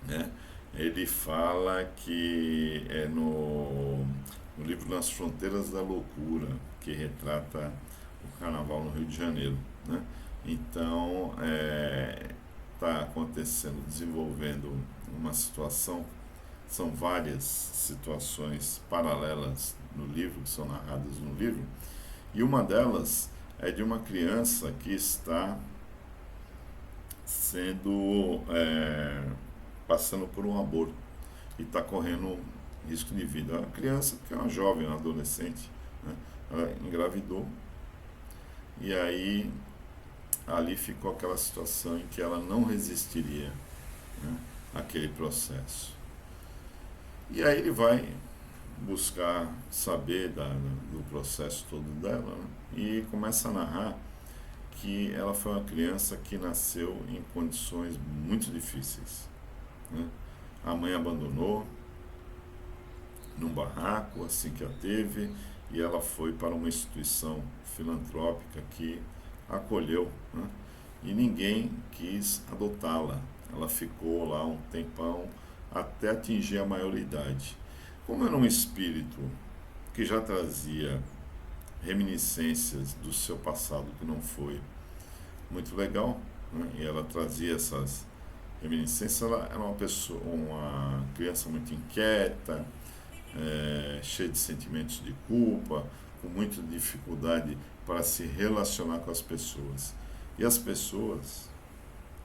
né? Ele fala que é no livro Nas Fronteiras da Loucura, que retrata o carnaval no Rio de Janeiro, né? Então, está acontecendo, desenvolvendo uma situação, são várias situações paralelas no livro, que são narradas no livro, e uma delas é de uma criança que está sendo passando por um aborto e está correndo risco de vida. É uma criança que é uma jovem, uma adolescente, né? Ela engravidou e aí ali ficou aquela situação em que ela não resistiria, né, àquele processo. E aí ele vai buscar saber do processo todo dela, né, e começa a narrar que ela foi uma criança que nasceu em condições muito difíceis, né? A mãe abandonou num barraco assim que a teve e ela foi para uma instituição filantrópica que acolheu, né? E ninguém quis adotá-la. Ela ficou lá um tempão até atingir a maioridade. Como era um espírito que já trazia reminiscências do seu passado que não foi muito legal, né, e ela trazia essas reminiscências, ela era uma criança muito inquieta, cheia de sentimentos de culpa, com muita dificuldade para se relacionar com as pessoas. E as pessoas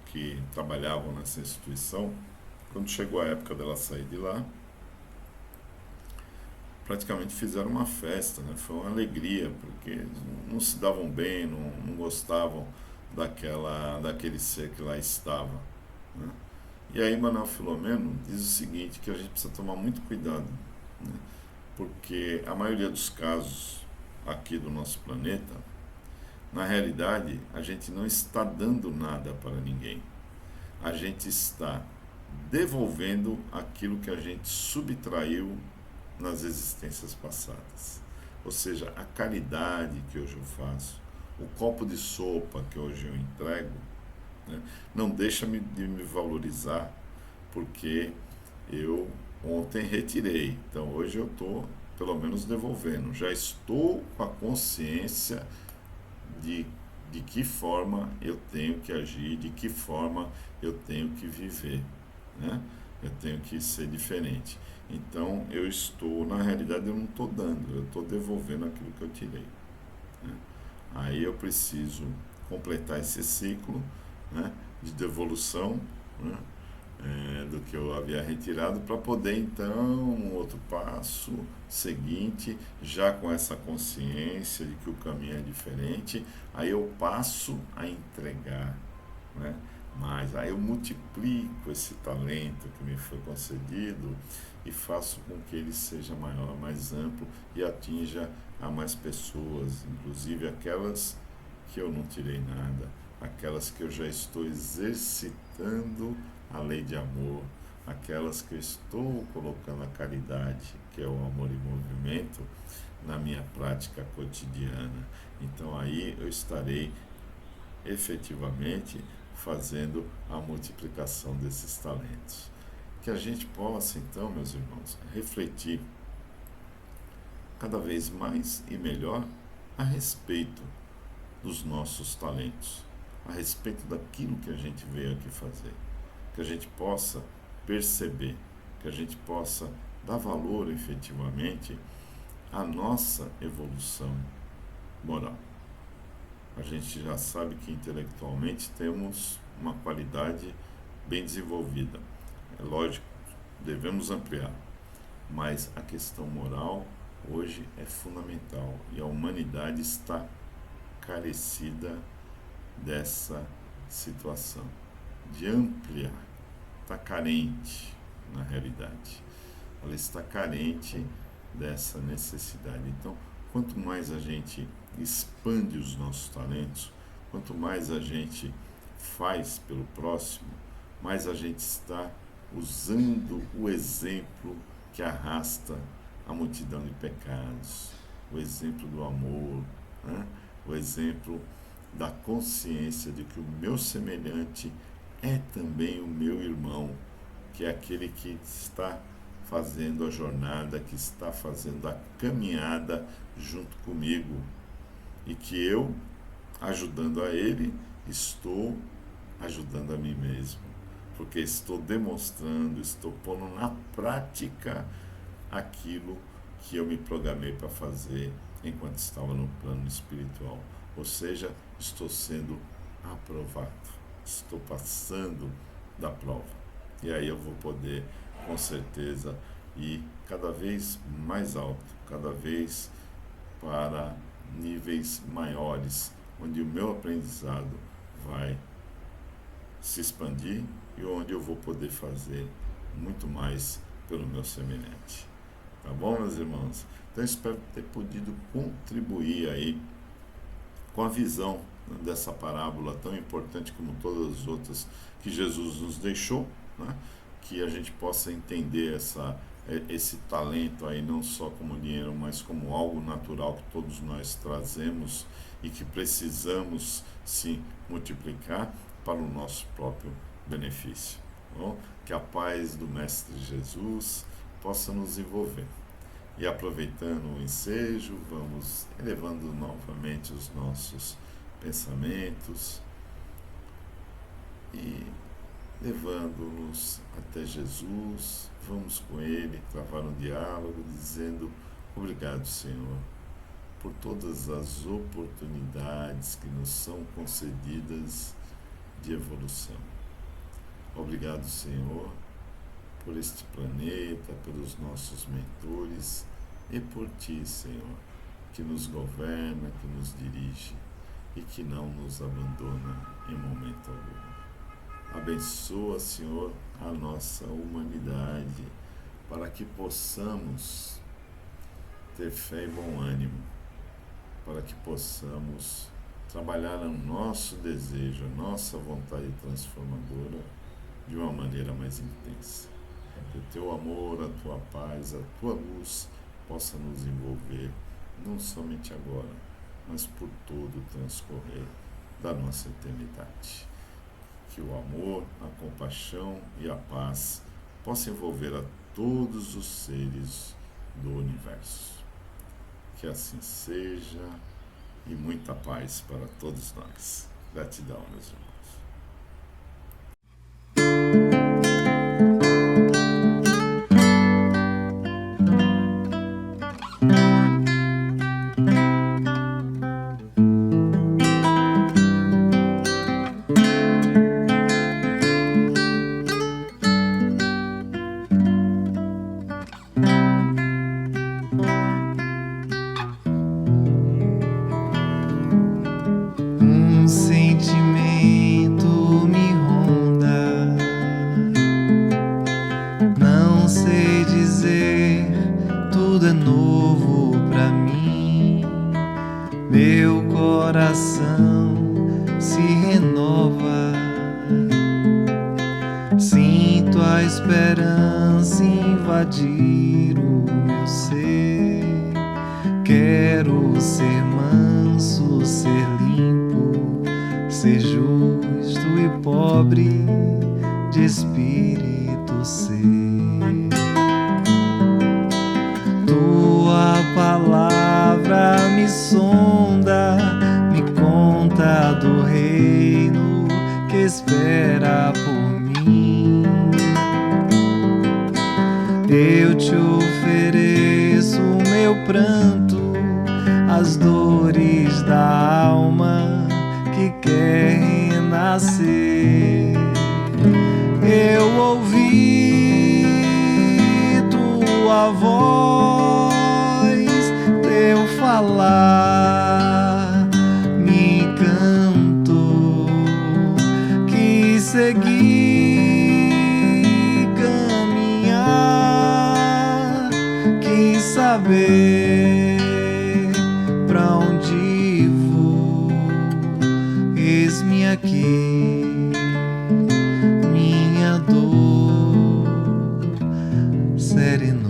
que trabalhavam nessa instituição, quando chegou a época dela sair de lá, praticamente fizeram uma festa, né? Foi uma alegria, porque não se davam bem, não gostavam daquele ser que lá estava, né? E aí Manuel Filomeno diz o seguinte, que a gente precisa tomar muito cuidado, né? Porque a maioria dos casos aqui do nosso planeta, na realidade, a gente não está dando nada para ninguém. A gente está devolvendo aquilo que a gente subtraiu nas existências passadas. Ou seja, a caridade que hoje eu faço, o copo de sopa que hoje eu entrego, né, não deixa de me valorizar, porque eu ontem retirei. Então hoje eu estou, pelo menos, devolvendo. Já estou com a consciência de que forma eu tenho que agir, de que forma eu tenho que viver, né? Eu tenho que ser diferente. Então eu estou, na realidade eu não estou dando, eu estou devolvendo aquilo que eu tirei, né? Aí eu preciso completar esse ciclo, né, de devolução, né, do que eu havia retirado, para poder então, um outro passo seguinte, já com essa consciência de que o caminho é diferente, aí eu passo a entregar, né, mais. Aí eu multiplico esse talento que me foi concedido e faço com que ele seja maior, mais amplo e atinja a mais pessoas, inclusive aquelas que eu não tirei nada, aquelas que eu já estou exercitando a lei de amor, aquelas que eu estou colocando a caridade, que é o amor em movimento, na minha prática cotidiana. Então aí eu estarei efetivamente fazendo a multiplicação desses talentos. Que a gente possa, então, meus irmãos, refletir cada vez mais e melhor a respeito dos nossos talentos, a respeito daquilo que a gente veio aqui fazer. Que a gente possa perceber, que a gente possa dar valor efetivamente à nossa evolução moral. A gente já sabe que intelectualmente temos uma qualidade bem desenvolvida. É lógico, devemos ampliar, mas a questão moral hoje é fundamental e a humanidade está carecida dessa situação, de ampliar. Está carente, na realidade. Ela está carente dessa necessidade. Então, quanto mais a gente expande os nossos talentos, quanto mais a gente faz pelo próximo, mais a gente está usando o exemplo que arrasta a multidão de pecados, o exemplo do amor, né? O exemplo da consciência de que o meu semelhante é também o meu irmão, que é aquele que está fazendo a jornada, que está fazendo a caminhada junto comigo, e que eu, ajudando a ele, estou ajudando a mim mesmo, porque estou demonstrando, estou pondo na prática aquilo que eu me programei para fazer enquanto estava no plano espiritual, ou seja, estou sendo aprovado, estou passando da prova, e aí eu vou poder, com certeza, ir cada vez mais alto, cada vez para níveis maiores, onde o meu aprendizado vai se expandir e onde eu vou poder fazer muito mais pelo meu semelhante. Tá bom, meus irmãos? Então, espero ter podido contribuir aí com a visão, né, dessa parábola tão importante como todas as outras que Jesus nos deixou, né? Que a gente possa entender esse talento aí não só como dinheiro, mas como algo natural que todos nós trazemos e que precisamos sim multiplicar para o nosso próprio benefício. Bom, que a paz do Mestre Jesus possa nos envolver. E aproveitando o ensejo, vamos elevando novamente os nossos pensamentos e levando-nos até Jesus. Vamos com Ele travar um diálogo dizendo: obrigado, Senhor, por todas as oportunidades que nos são concedidas de evolução. Obrigado, Senhor, por este planeta, pelos nossos mentores e por Ti, Senhor, que nos governa, que nos dirige e que não nos abandona em momento algum. Abençoa, Senhor, a nossa humanidade, para que possamos ter fé e bom ânimo, para que possamos trabalhar o nosso desejo, a nossa vontade transformadora de uma maneira mais intensa. Que o Teu amor, a Tua paz, a Tua luz possa nos envolver, não somente agora, mas por todo o transcorrer da nossa eternidade. Que o amor, a compaixão e a paz possam envolver a todos os seres do universo. Que assim seja, e muita paz para todos nós. Gratidão, meus irmãos. Um sentimento renova. Sinto a esperança invadir o meu ser. Quero ser manso, ser limpo, ser justo e pobre de espírito ser. Tua palavra me sonda, me conta do reino que espera por mim. Eu te ofereço meu pranto, as dores da alma que quer renascer. Eu ouvi tua voz, teu falar me encantou, que seguir, caminhar, quis saber pra onde vou. Eis-me aqui, minha dor serenou.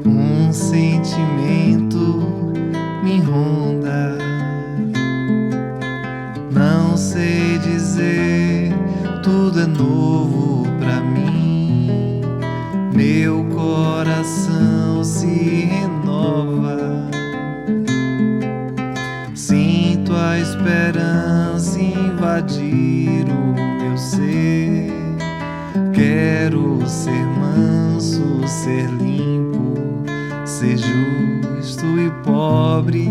Um sentimento me ronda, não sei dizer, tudo é novo pra mim. Meu coração se renova, sinto a esperança invadir o meu ser. Quero ser manso, ser limpo, ser justo e pobre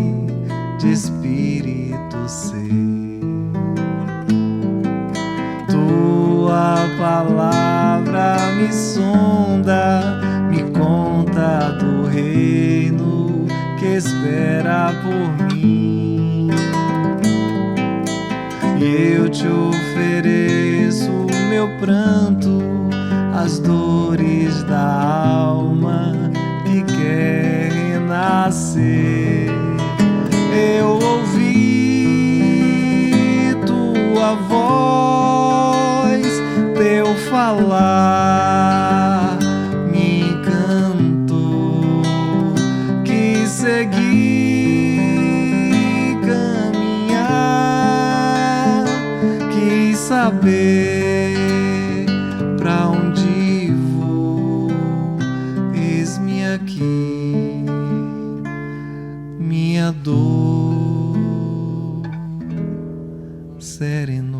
de espírito ser. Tua palavra me sonda, me conta do reino que espera por mim. Eu te ofereço meu pranto, as dores da alma que quer renascer. Eu ouvi tua voz, teu falar me encantou, quis seguir, caminhar, quis saber pra onde vou. Eis-me aqui, minha dor serenou.